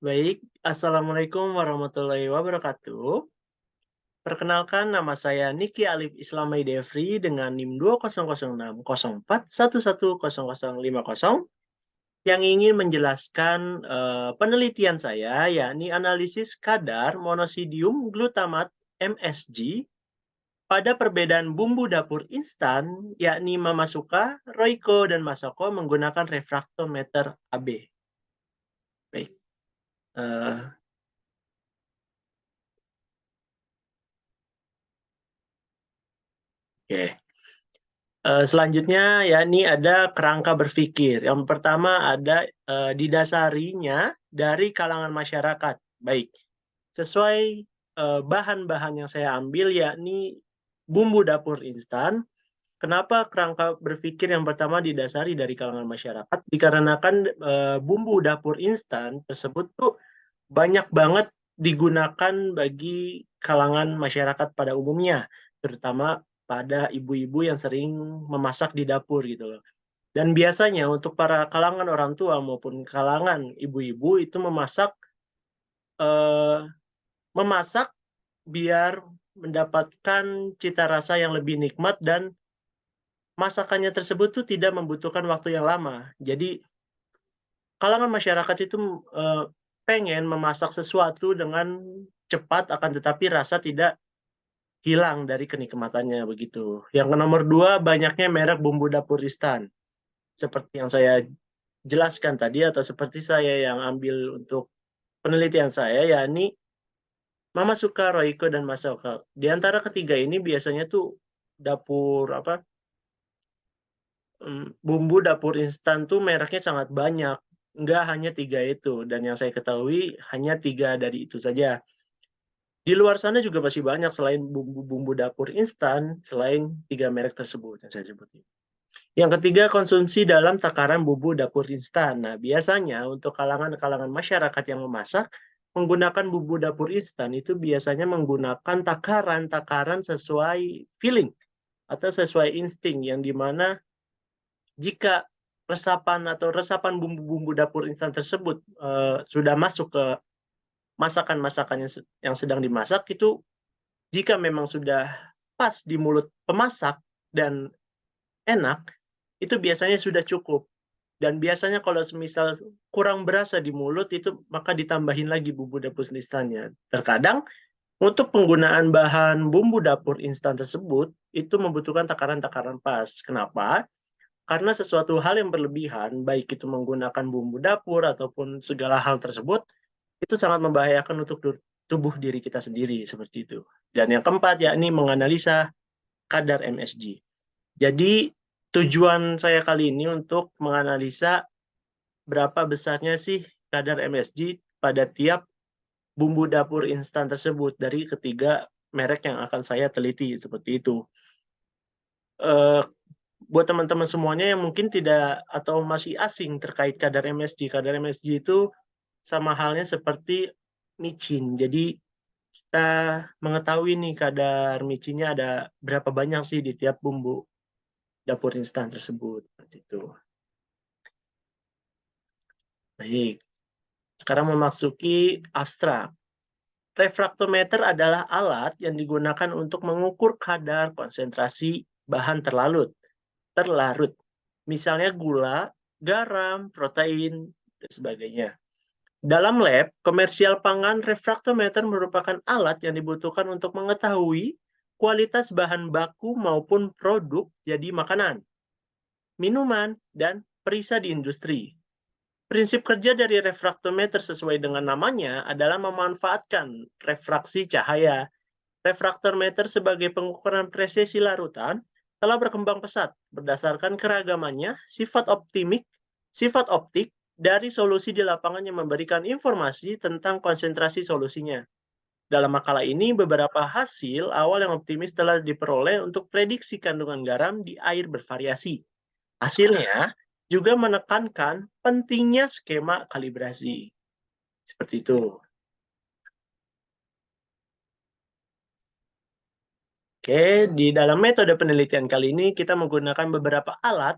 Baik, Assalamualaikum warahmatullahi wabarakatuh. Perkenalkan, nama saya Niki Alif Islamai Devri dengan NIM 2006041110050 yang ingin menjelaskan penelitian saya, yakni analisis kadar monosidium glutamat MSG pada perbedaan bumbu dapur instan, yakni Mama Suka, Royco, dan Masako menggunakan refraktometer AB. Baik, eh, oke. Selanjutnya ya ini ada kerangka berpikir. Yang pertama ada, didasarinya dari kalangan masyarakat. Baik, sesuai, bahan-bahan yang saya ambil yakni bumbu dapur instan. Kenapa kerangka berpikir yang pertama didasari dari kalangan masyarakat? Dikarenakan, bumbu dapur instan tersebut tuh banyak banget digunakan bagi kalangan masyarakat pada umumnya, terutama pada ibu-ibu yang sering memasak di dapur gitu loh. Dan biasanya untuk para kalangan orang tua maupun kalangan ibu-ibu itu eee, memasak biar mendapatkan cita rasa yang lebih nikmat dan masakannya tersebut tuh tidak membutuhkan waktu yang lama. Jadi kalangan masyarakat itu, pengen memasak sesuatu dengan cepat akan tetapi rasa tidak hilang dari kenikmatannya begitu. Yang ke nomor 2 banyaknya merek bumbu dapur instan. Seperti yang saya jelaskan tadi atau seperti saya yang ambil untuk penelitian saya, yakni Mama Suka, Royco, dan Masaoka. Di antara ketiga ini biasanya tuh dapur apa, bumbu dapur instan tuh mereknya sangat banyak, nggak hanya 3 itu, dan yang saya ketahui hanya 3 dari itu saja. Di luar sana juga masih banyak selain bumbu-bumbu dapur instan, selain 3 merek tersebut yang saya sebutin. Yang ketiga, konsumsi dalam takaran bumbu dapur instan. Nah, biasanya untuk kalangan-kalangan masyarakat yang memasak, menggunakan bumbu dapur instan itu biasanya menggunakan takaran-takaran sesuai feeling atau sesuai insting, yang di mana jika resapan bumbu-bumbu dapur instan tersebut, sudah masuk ke masakan-masakan yang sedang dimasak, itu jika memang sudah pas di mulut pemasak dan enak, itu biasanya sudah cukup. Dan biasanya kalau semisal kurang berasa di mulut itu, maka ditambahin lagi bumbu dapur instannya. Terkadang untuk penggunaan bahan bumbu dapur instan tersebut, itu membutuhkan takaran-takaran pas. Kenapa? Karena sesuatu hal yang berlebihan, baik itu menggunakan bumbu dapur ataupun segala hal tersebut, itu sangat membahayakan untuk tubuh diri kita sendiri, seperti itu. Dan yang keempat, yakni menganalisa kadar MSG. Jadi, tujuan saya kali ini untuk menganalisa berapa besarnya sih kadar MSG pada tiap bumbu dapur instan tersebut dari ketiga merek yang akan saya teliti, seperti itu. Eee, buat teman-teman semuanya yang mungkin tidak atau masih asing terkait kadar MSG. Kadar MSG itu sama halnya seperti micin. Jadi kita mengetahui nih kadar micinnya ada berapa banyak sih di tiap bumbu dapur instan tersebut, seperti itu. Baik, sekarang memasuki abstrak. Refraktometer adalah alat yang digunakan untuk mengukur kadar konsentrasi bahan terlarut. Misalnya gula, garam, protein, dan sebagainya. Dalam lab, komersial pangan, refraktometer merupakan alat yang dibutuhkan untuk mengetahui kualitas bahan baku maupun produk jadi makanan, minuman, dan perisa di industri. Prinsip kerja dari refraktometer sesuai dengan namanya adalah memanfaatkan refraksi cahaya. Refraktometer sebagai pengukuran presisi larutan telah berkembang pesat berdasarkan keragamannya sifat optik dari solusi di lapangan yang memberikan informasi tentang konsentrasi solusinya. Dalam makalah ini, beberapa hasil awal yang optimis telah diperoleh untuk prediksi kandungan garam di air bervariasi. Hasilnya juga menekankan pentingnya skema kalibrasi. Seperti itu. Oke, di dalam metode penelitian kali ini kita menggunakan beberapa alat,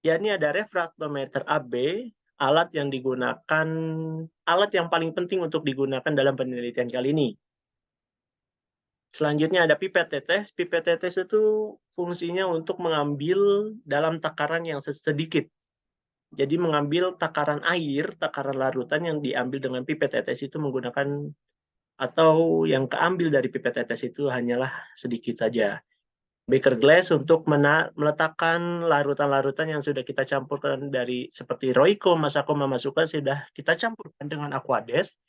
yakni ada refraktometer AB, alat yang paling penting untuk digunakan dalam penelitian kali ini. Selanjutnya ada pipet tetes. Pipet tetes itu fungsinya untuk mengambil dalam takaran yang sedikit. Jadi mengambil takaran air, takaran larutan yang diambil dengan pipet tetes itu menggunakan atau yang keambil dari pipet tetes itu hanyalah sedikit saja. Beker glass untuk meletakkan larutan-larutan yang sudah kita campurkan dari seperti Royco, Masako, Mamasuka sudah kita campurkan dengan Aquades.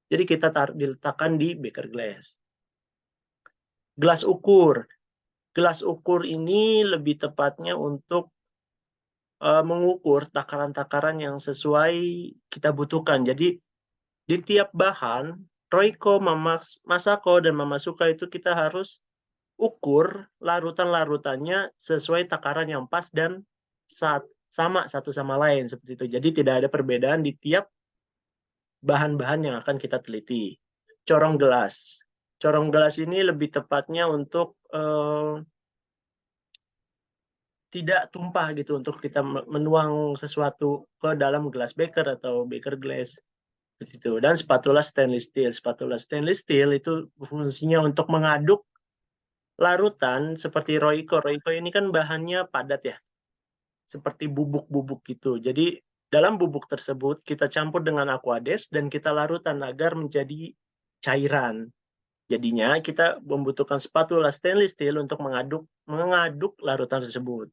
Jadi kita diletakkan di beker glass. Gelas ukur. Gelas ukur ini lebih tepatnya untuk mengukur takaran-takaran yang sesuai kita butuhkan. Jadi di tiap bahan, Royco, Masako, dan Mamasuka itu kita harus ukur larutan-larutannya sesuai takaran yang pas dan sama satu sama lain seperti itu. Jadi tidak ada perbedaan di tiap bahan-bahan yang akan kita teliti. Corong gelas. Corong gelas ini lebih tepatnya untuk tidak tumpah gitu, untuk kita menuang sesuatu ke dalam gelas beker atau beker glass begitu. Dan spatula stainless steel. Spatula stainless steel itu fungsinya untuk mengaduk larutan seperti Royco. Royco ini kan bahannya padat ya, seperti bubuk-bubuk gitu. Jadi dalam bubuk tersebut kita campur dengan Aquades dan kita larutan agar menjadi cairan. Jadinya kita membutuhkan spatula stainless steel untuk mengaduk larutan tersebut.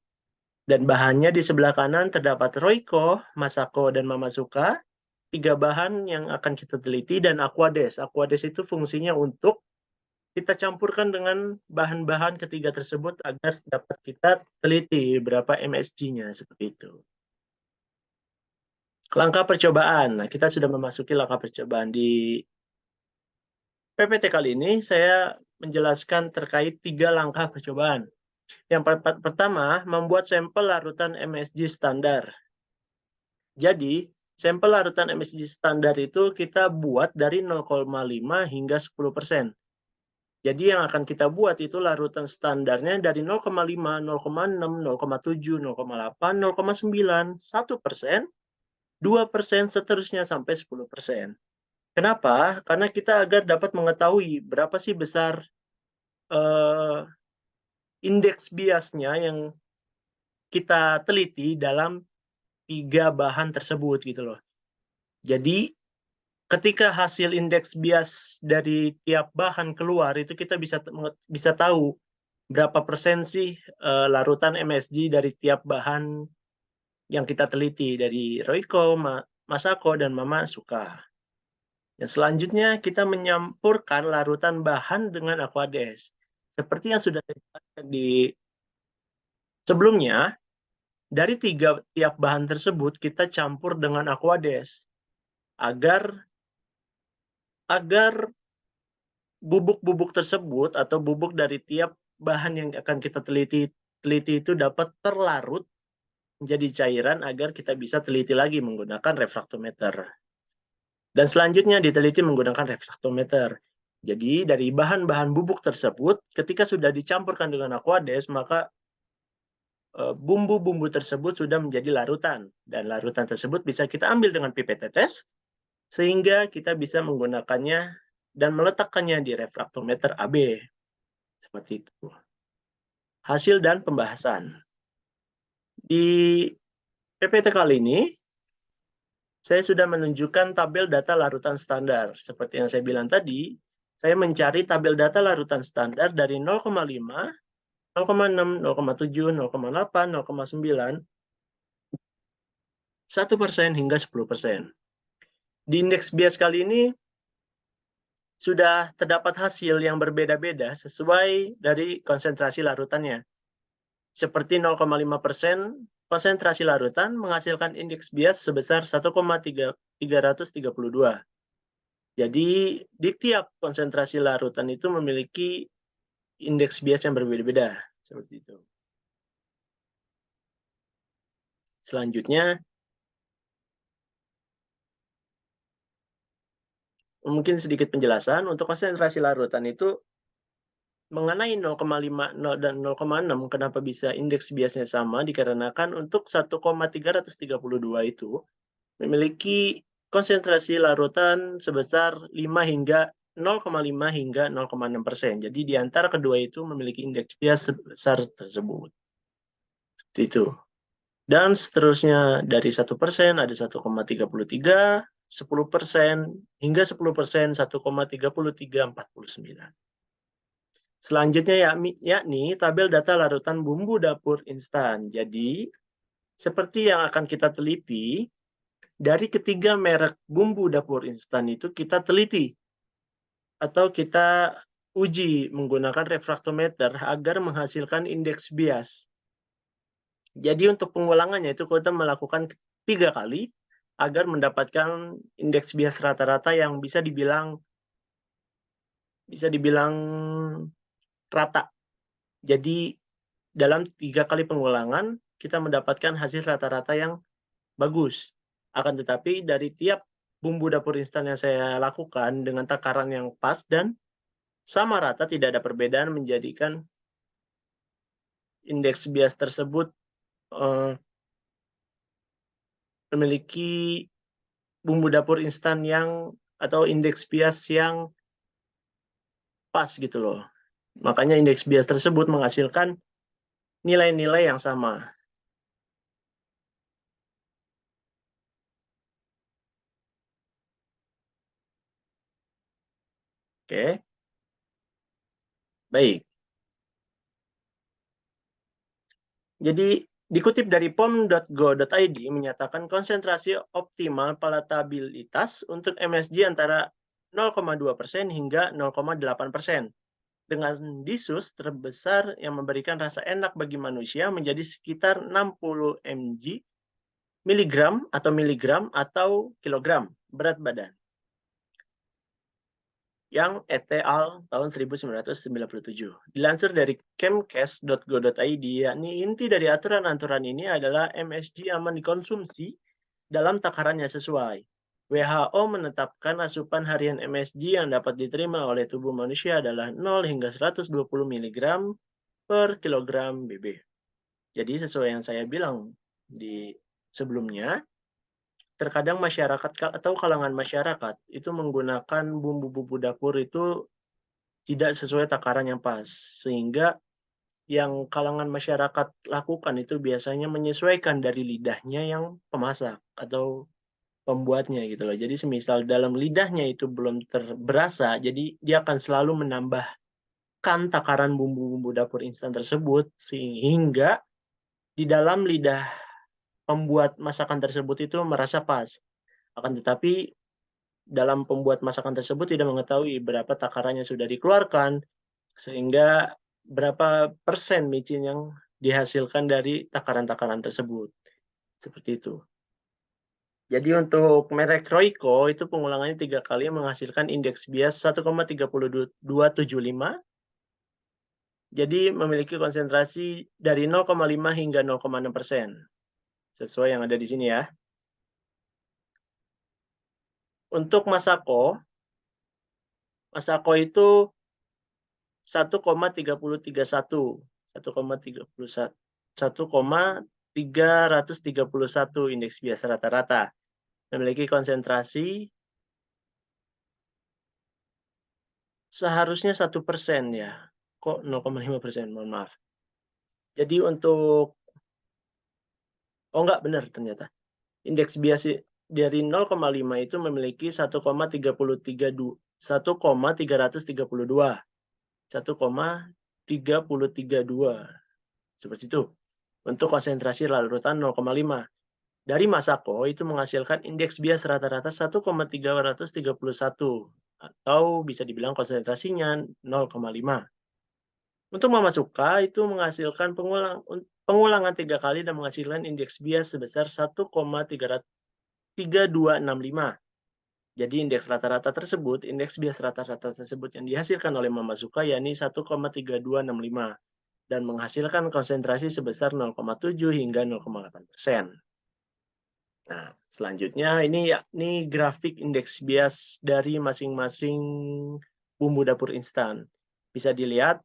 Dan bahannya di sebelah kanan terdapat Royco, Masako, dan Mamasuka. 3 bahan yang akan kita teliti dan Aquades. Aquades itu fungsinya untuk kita campurkan dengan bahan-bahan ketiga tersebut agar dapat kita teliti berapa MSG-nya seperti itu. Langkah percobaan. Nah, kita sudah memasuki langkah percobaan. Di PPT kali ini saya menjelaskan terkait 3 langkah percobaan. Yang pertama, membuat sampel larutan MSG standar. Jadi, sampel larutan MSG standar itu kita buat dari 0,5 hingga 10%. Jadi yang akan kita buat itu larutan standarnya dari 0,5, 0,6, 0,7, 0,8, 0,9, 1%, 2%, seterusnya sampai 10%. Kenapa? Karena kita agar dapat mengetahui berapa sih besar indeks biasnya yang kita teliti dalam 3 bahan tersebut gitu loh. Jadi ketika hasil indeks bias dari tiap bahan keluar itu kita bisa tahu berapa persen sih larutan MSG dari tiap bahan yang kita teliti dari Royco, Masako, dan Mamasuka. Dan selanjutnya kita menyampurkan larutan bahan dengan Aquades. Seperti yang sudah saya jelaskan di sebelumnya, dari tiap bahan tersebut kita campur dengan Aquades agar bubuk-bubuk tersebut atau bubuk dari tiap bahan yang akan kita teliti itu dapat terlarut menjadi cairan agar kita bisa teliti lagi menggunakan refraktometer. Dan selanjutnya diteliti menggunakan refraktometer. Jadi dari bahan-bahan bubuk tersebut ketika sudah dicampurkan dengan Aquades maka bumbu-bumbu tersebut sudah menjadi larutan dan larutan tersebut bisa kita ambil dengan pipet tetes sehingga kita bisa menggunakannya dan meletakkannya di refraktometer AB. Seperti itu. Hasil dan pembahasan. Di PPT kali ini, saya sudah menunjukkan tabel data larutan standar. Seperti yang saya bilang tadi, saya mencari tabel data larutan standar dari 0,5, 0,6, 0,7, 0,8, 0,9, 1% hingga 10%. Di indeks bias kali ini, sudah terdapat hasil yang berbeda-beda sesuai dari konsentrasi larutannya. Seperti 0,5% konsentrasi larutan menghasilkan indeks bias sebesar 1,332. Jadi di tiap konsentrasi larutan itu memiliki indeks bias yang berbeda-beda. Seperti itu. Selanjutnya, mungkin sedikit penjelasan. Untuk konsentrasi larutan itu mengenai 0,5 dan 0,6 kenapa bisa indeks biasnya sama dikarenakan untuk 1,332 itu memiliki konsentrasi larutan sebesar 0,5 hingga 0,6%. Jadi di antara kedua itu memiliki indeks bias sebesar tersebut. Seperti itu. Dan seterusnya dari 1% ada 1,33, 10%, hingga 10%, 1,3349. Selanjutnya yakni tabel data larutan bumbu dapur instan. Jadi, seperti yang akan kita teliti, dari ketiga merek bumbu dapur instan itu kita teliti atau kita uji menggunakan refraktometer agar menghasilkan indeks bias. Jadi untuk pengulangannya itu kita melakukan 3 kali agar mendapatkan indeks bias rata-rata yang bisa dibilang rata. Jadi dalam 3 kali pengulangan kita mendapatkan hasil rata-rata yang bagus. Akan tetapi dari tiap bumbu dapur instan yang saya lakukan dengan takaran yang pas dan sama rata, tidak ada perbedaan, menjadikan indeks bias tersebut memiliki bumbu dapur instan atau indeks bias yang pas gitu loh. Makanya indeks bias tersebut menghasilkan nilai-nilai yang sama. Oke. Baik. Jadi dikutip dari pom.go.id menyatakan konsentrasi optimal palatabilitas untuk MSG antara 0,2% hingga 0,8%. Dengan disus terbesar yang memberikan rasa enak bagi manusia menjadi sekitar 60 miligram atau kilogram berat badan. Yang et al. Tahun 1997. Dilansir dari chemcast.go.id, yakni inti dari aturan-aturan ini adalah MSG aman dikonsumsi dalam takarannya sesuai. WHO menetapkan asupan harian MSG yang dapat diterima oleh tubuh manusia adalah 0 hingga 120 mg per kilogram BB. Jadi sesuai yang saya bilang di sebelumnya, terkadang masyarakat atau kalangan masyarakat itu menggunakan bumbu-bumbu dapur itu tidak sesuai takaran yang pas, sehingga yang kalangan masyarakat lakukan itu biasanya menyesuaikan dari lidahnya yang pemasak atau pembuatnya gitu loh. Jadi semisal dalam lidahnya itu belum berasa, jadi dia akan selalu menambahkan takaran bumbu-bumbu dapur instan tersebut sehingga di dalam lidah pembuat masakan tersebut itu merasa pas. Akan tetapi dalam pembuat masakan tersebut tidak mengetahui berapa takarannya sudah dikeluarkan, sehingga berapa persen micin yang dihasilkan dari takaran-takaran tersebut. Seperti itu. Jadi untuk merek Royco itu pengulangannya 3 kali menghasilkan indeks bias 1,3275. Jadi memiliki konsentrasi dari 0,5 hingga 0,6%. Sesuai yang ada di sini ya. Untuk Masako itu 1,331 indeks bias rata-rata. Memiliki konsentrasi seharusnya 1% ya. Kok 0,5%, mohon maaf. Jadi untuk enggak benar ternyata. Indeks bias dari 0,5 itu memiliki 1,332. 1,332. Seperti itu. Untuk konsentrasi larutan 0,5. Dari Masako itu menghasilkan indeks bias rata-rata 1,331 atau bisa dibilang konsentrasinya 0,5. Untuk Mama Suka itu menghasilkan pengulangan 3 kali dan menghasilkan indeks bias sebesar 1,3265. Jadi indeks bias rata-rata tersebut yang dihasilkan oleh Mama Suka yakni 1,3265 dan menghasilkan konsentrasi sebesar 0,7 hingga 0,8%. Nah, selanjutnya ini yakni grafik indeks bias dari masing-masing bumbu dapur instan. Bisa dilihat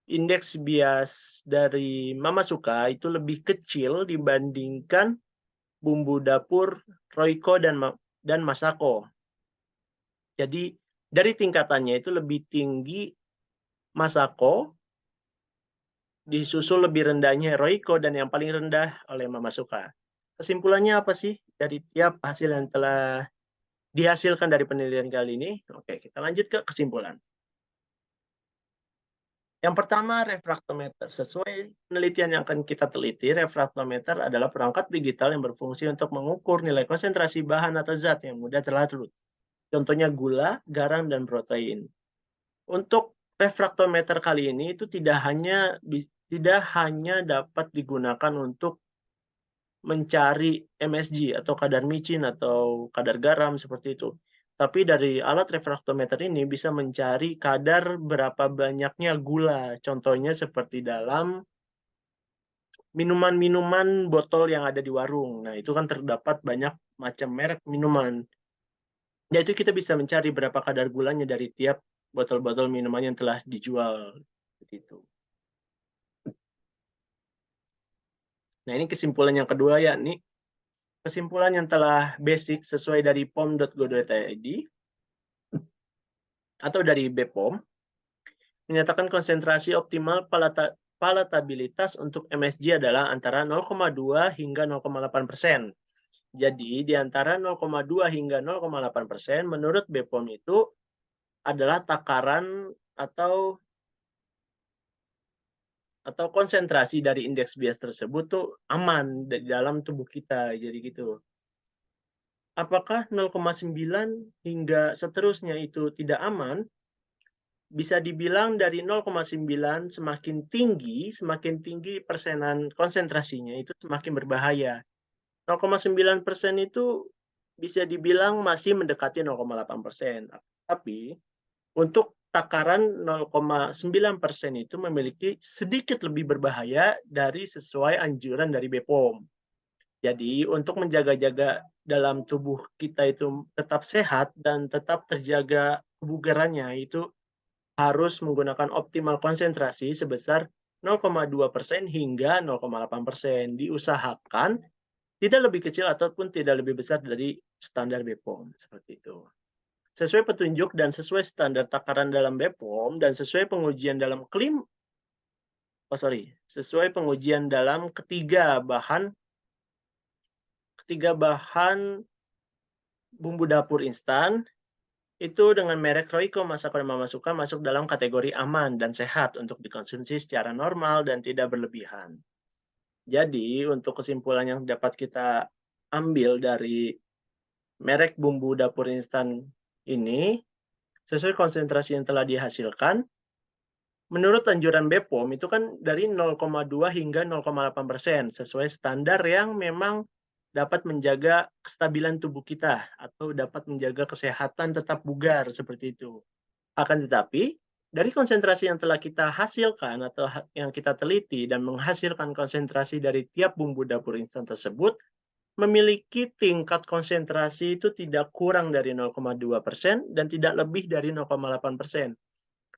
indeks bias dari Mama Suka itu lebih kecil dibandingkan bumbu dapur Royco dan Masako. Jadi dari tingkatannya itu lebih tinggi Masako, disusul lebih rendahnya Royco, dan yang paling rendah oleh Mamasuka. Kesimpulannya apa sih dari tiap hasil yang telah dihasilkan dari penelitian kali ini? Oke, kita lanjut ke kesimpulan. Yang pertama, refraktometer. Sesuai penelitian yang akan kita teliti, refraktometer adalah perangkat digital yang berfungsi untuk mengukur nilai konsentrasi bahan atau zat yang mudah terlarut. Contohnya gula, garam, dan protein. Untuk refraktometer kali ini itu tidak hanya dapat digunakan untuk mencari MSG atau kadar micin atau kadar garam seperti itu. Tapi dari alat refraktometer ini bisa mencari kadar berapa banyaknya gula. Contohnya seperti dalam minuman-minuman botol yang ada di warung. Nah, itu kan terdapat banyak macam merek minuman. Yaitu kita bisa mencari berapa kadar gulanya dari tiap botol-botol minuman yang telah dijual. Begitu. Nah, ini kesimpulan yang kedua, yakni kesimpulan yang telah basic sesuai dari pom.go.id atau dari BPOM menyatakan konsentrasi optimal palatabilitas untuk MSG adalah antara 0,2 hingga 0,8%. Jadi di antara 0,2 hingga 0,8% menurut BPOM itu adalah takaran atau konsentrasi dari indeks bias tersebut tuh aman di dalam tubuh kita. Jadi gitu. Apakah 0,9 hingga seterusnya itu tidak aman? Bisa dibilang dari 0,9 semakin tinggi persenan konsentrasinya itu semakin berbahaya. 0,9% itu bisa dibilang masih mendekati 0,8%. Tapi untuk takaran 0,9% itu memiliki sedikit lebih berbahaya dari sesuai anjuran dari BPOM. Jadi untuk menjaga-jaga dalam tubuh kita itu tetap sehat dan tetap terjaga kebugarannya itu harus menggunakan optimal konsentrasi sebesar 0,2% hingga 0,8%. Diusahakan tidak lebih kecil ataupun tidak lebih besar dari standar BPOM, seperti itu. Sesuai petunjuk dan sesuai standar takaran dalam BPOM dan sesuai pengujian dalam sesuai pengujian dalam ketiga bahan bumbu dapur instan itu dengan merek Royco Masako dan Mamasuka masuk dalam kategori aman dan sehat untuk dikonsumsi secara normal dan tidak berlebihan. Jadi, untuk kesimpulan yang dapat kita ambil dari merek bumbu dapur instan ini, sesuai konsentrasi yang telah dihasilkan, menurut anjuran BPOM itu kan dari 0,2 hingga 0,8% sesuai standar yang memang dapat menjaga kestabilan tubuh kita atau dapat menjaga kesehatan tetap bugar seperti itu. Akan tetapi, dari konsentrasi yang telah kita hasilkan atau yang kita teliti dan menghasilkan konsentrasi dari tiap bumbu dapur instan tersebut, memiliki tingkat konsentrasi itu tidak kurang dari 0,2% dan tidak lebih dari 0,8%.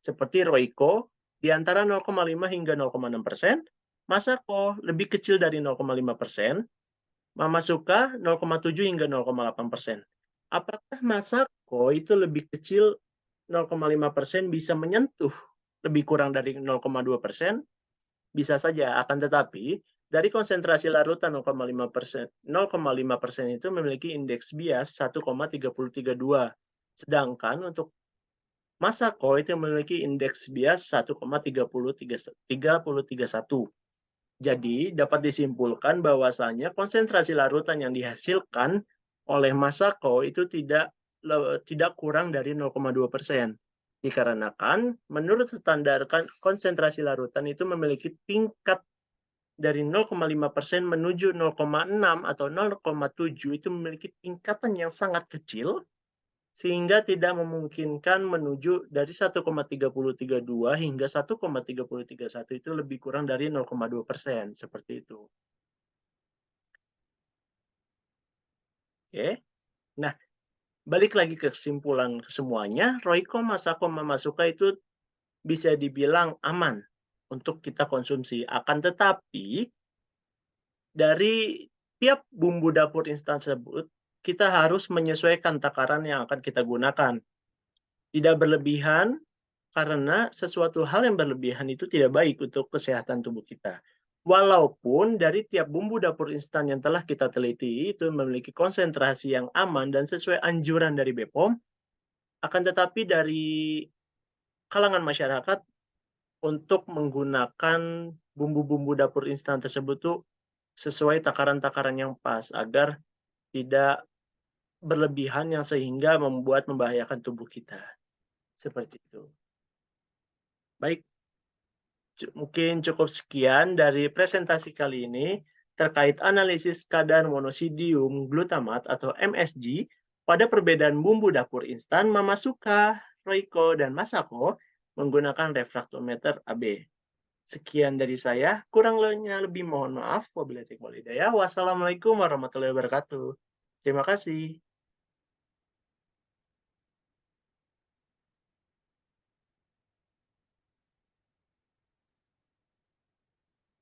Seperti Royco, di antara 0,5 hingga 0,6%, Masako lebih kecil dari 0,5%, Mamasuka 0,7 hingga 0,8%. Apakah Masako itu lebih kecil 0,5% bisa menyentuh lebih kurang dari 0,2%? Bisa saja, akan tetapi dari konsentrasi larutan 0,5% itu memiliki indeks bias 1,3032. Sedangkan untuk Masako itu memiliki indeks bias 1,3031. Jadi dapat disimpulkan bahwasanya konsentrasi larutan yang dihasilkan oleh Masako itu tidak kurang dari 0,2%. Dikarenakan menurut standar konsentrasi larutan itu memiliki tingkat dari 0,5% menuju 0,6 atau 0,7 itu memiliki tingkatan yang sangat kecil sehingga tidak memungkinkan menuju dari 1,3032 hingga 1,3031 itu lebih kurang dari 0,2%, seperti itu. Oke. Nah, balik lagi ke kesimpulan semuanya, Royco Masako Mamasuka itu bisa dibilang aman untuk kita konsumsi. Akan tetapi dari tiap bumbu dapur instan tersebut, kita harus menyesuaikan takaran yang akan kita gunakan. Tidak berlebihan, karena sesuatu hal yang berlebihan itu tidak baik untuk kesehatan tubuh kita. Walaupun dari tiap bumbu dapur instan yang telah kita teliti itu memiliki konsentrasi yang aman dan sesuai anjuran dari BPOM, akan tetapi dari kalangan masyarakat untuk menggunakan bumbu-bumbu dapur instan tersebut tuh sesuai takaran-takaran yang pas agar tidak berlebihan yang sehingga membahayakan tubuh kita. Seperti itu. Baik, mungkin cukup sekian dari presentasi kali ini terkait analisis kadar monoksidium glutamat atau MSG pada perbedaan bumbu dapur instan Mama Suka, Royko, dan Masako menggunakan refraktometer AB. Sekian dari saya, kurang lebihnya lebih mohon maaf. Wabillahi taufiq wal hidayah. Wassalamualaikum warahmatullahi wabarakatuh. Terima kasih.